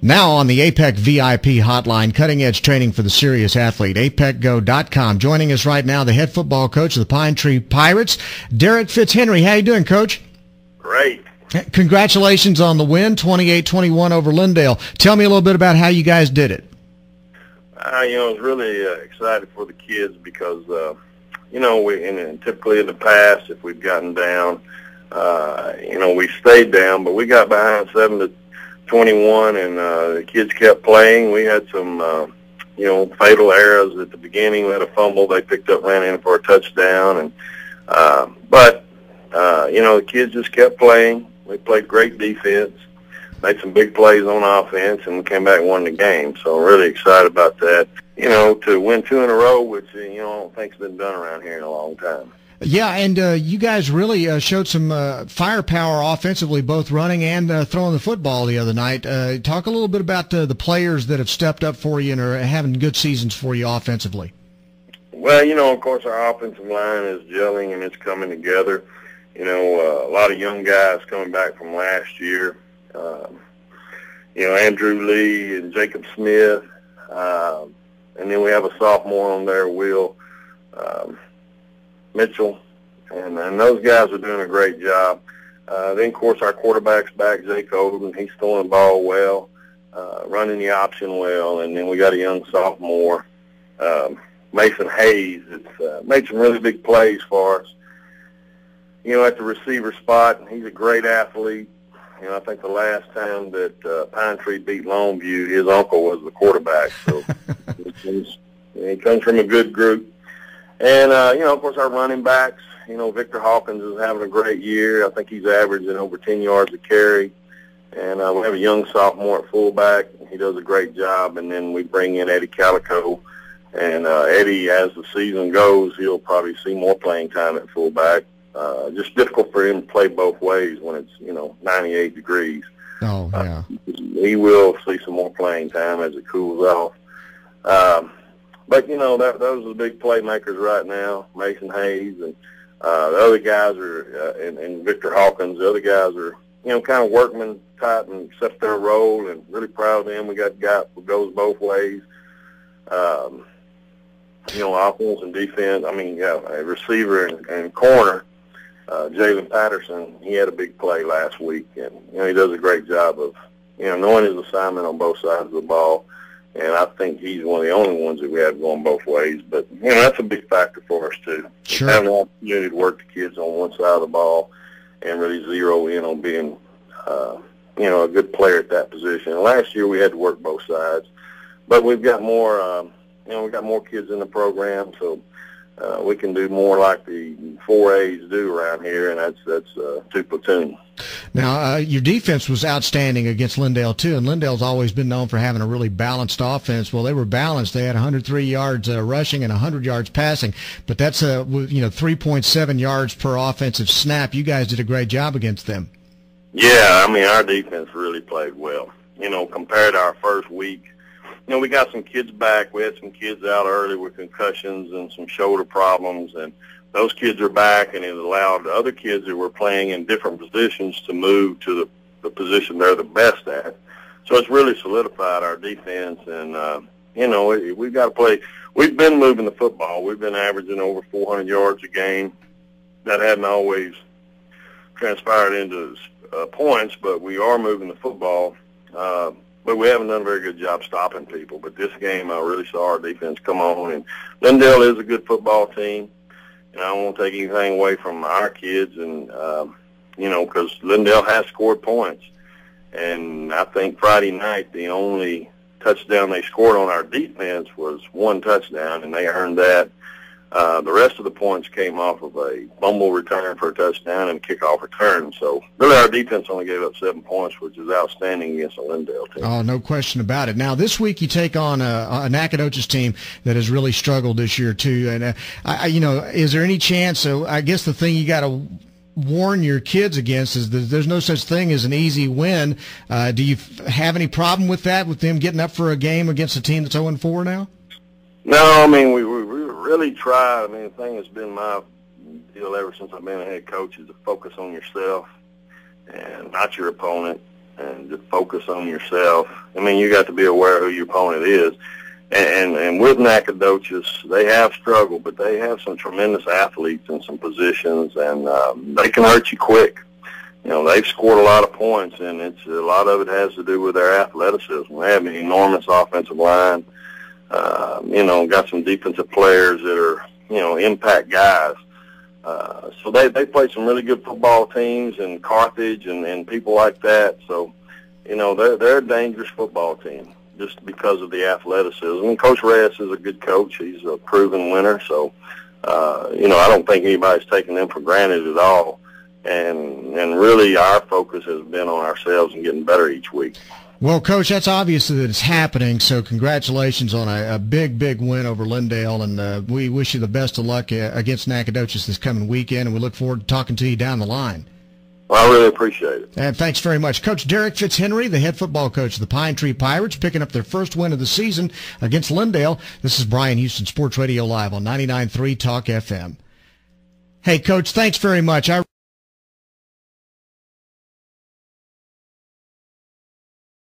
Now on the APEC VIP hotline, cutting-edge training for the serious athlete, apecgo.com. Joining us right now, the head football coach of the Pine Tree Pirates, Derek Fitzhenry. How you doing, Coach? Great. Congratulations on the win, 28-21 over Lindale. Tell me a little bit about how you guys did it. I was really excited for the kids because, typically in the past, if we've gotten down, we stayed down, but we got behind 7-21, and the kids kept playing. We had some, fatal errors at the beginning. We had a fumble they picked up, ran in for a touchdown, and the kids just kept playing. We played great defense, made some big plays on offense, and we came back and won the game. So I'm really excited about that. To win 2 in a row, which I don't think's been done around here in a long time. Yeah, and you guys really showed some firepower offensively, both running and throwing the football the other night. Talk a little bit about the players that have stepped up for you and are having good seasons for you offensively. Well, of course, our offensive line is gelling and it's coming together. A lot of young guys coming back from last year. Andrew Lee and Jacob Smith. And then we have a sophomore on there, Will Mitchell. And those guys are doing a great job. Then, of course, our quarterback's back, Jake Oden. He's throwing the ball well, running the option well. And then we got a young sophomore, Mason Hayes, that's made some really big plays for us. At the receiver spot, he's a great athlete. I think the last time that Pine Tree beat Longview, his uncle was the quarterback. So he comes from a good group. And, of course, our running backs, Victor Hawkins is having a great year. I think he's averaging over 10 yards a carry. And we have a young sophomore at fullback. He does a great job. And then we bring in Eddie Calico. And Eddie, as the season goes, he'll probably see more playing time at fullback. Just difficult for him to play both ways when it's, 98 degrees. Oh, yeah. He will see some more playing time as it cools off. But, those are the big playmakers right now, Mason Hayes. And the other guys are, and Victor Hawkins, the other guys are, kind of workman type and accept their role, and really proud of them. We got a guy who goes both ways. Offense and defense. A receiver and corner. Jalen Patterson, he had a big play last week, and he does a great job of knowing his assignment on both sides of the ball, and I think he's one of the only ones that we have going both ways. But that's a big factor for us too. Sure. Having an opportunity to work the kids on one side of the ball and really zero in on being a good player at that position. And last year we had to work both sides, but we've got more we got more kids in the program, so we can do more like the 4As do around here, and that's 2 platoons. Now, your defense was outstanding against Lindale, too, and Lindale's always been known for having a really balanced offense. Well, they were balanced. They had 103 yards rushing and 100 yards passing, but that's 3.7 yards per offensive snap. You guys did a great job against them. Yeah, our defense really played well. Compared to our first week, we got some kids back. We had some kids out early with concussions and some shoulder problems, and those kids are back, and it allowed the other kids that were playing in different positions to move to the position they're the best at. So it's really solidified our defense, and, we've got to play. We've been moving the football. We've been averaging over 400 yards a game. That hadn't always transpired into points, but we are moving the football. But we haven't done a very good job stopping people. But this game, I really saw our defense come on. And Lindale is a good football team. And I don't want to take anything away from our kids. And, because Lindale has scored points. And I think Friday night, the only touchdown they scored on our defense was 1 touchdown, and they earned that. The rest of the points came off of a fumble return for a touchdown and a kickoff return. So really our defense only gave up 7 points, which is outstanding against a Lindale team. Oh, no question about it. Now, this week you take on a Nacogdoches team that has really struggled this year too. And, is there any chance, I guess the thing you got to warn your kids against is that there's no such thing as an easy win. Do you have any problem with that, with them getting up for a game against a team that's 0-4 now? No, we really try. The thing that's been my deal ever since I've been a head coach is to focus on yourself and not your opponent. and just focus on yourself. I mean, you got to be aware who your opponent is. And with Nacogdoches, they have struggled, but they have some tremendous athletes in some positions, and they can hurt you quick. You know, they've scored a lot of points, and a lot of it has to do with their athleticism. They have an enormous offensive line. You know, got some defensive players that are, you know, impact guys. So they play some really good football teams in Carthage and people like that. So, you know, they're a dangerous football team just because of the athleticism. And Coach Reyes is a good coach. He's a proven winner. So, you know, I don't think anybody's taking them for granted at all. And really our focus has been on ourselves and getting better each week. Well, Coach, that's obvious that it's happening, so congratulations on a big, big win over Lindale, and we wish you the best of luck against Nacogdoches this coming weekend, and we look forward to talking to you down the line. Well, I really appreciate it. And thanks very much. Coach Derek Fitzhenry, the head football coach of the Pine Tree Pirates, picking up their first win of the season against Lindale. This is Bryan Houston Sports Radio Live on 99.3 Talk FM. Hey, Coach, thanks very much. I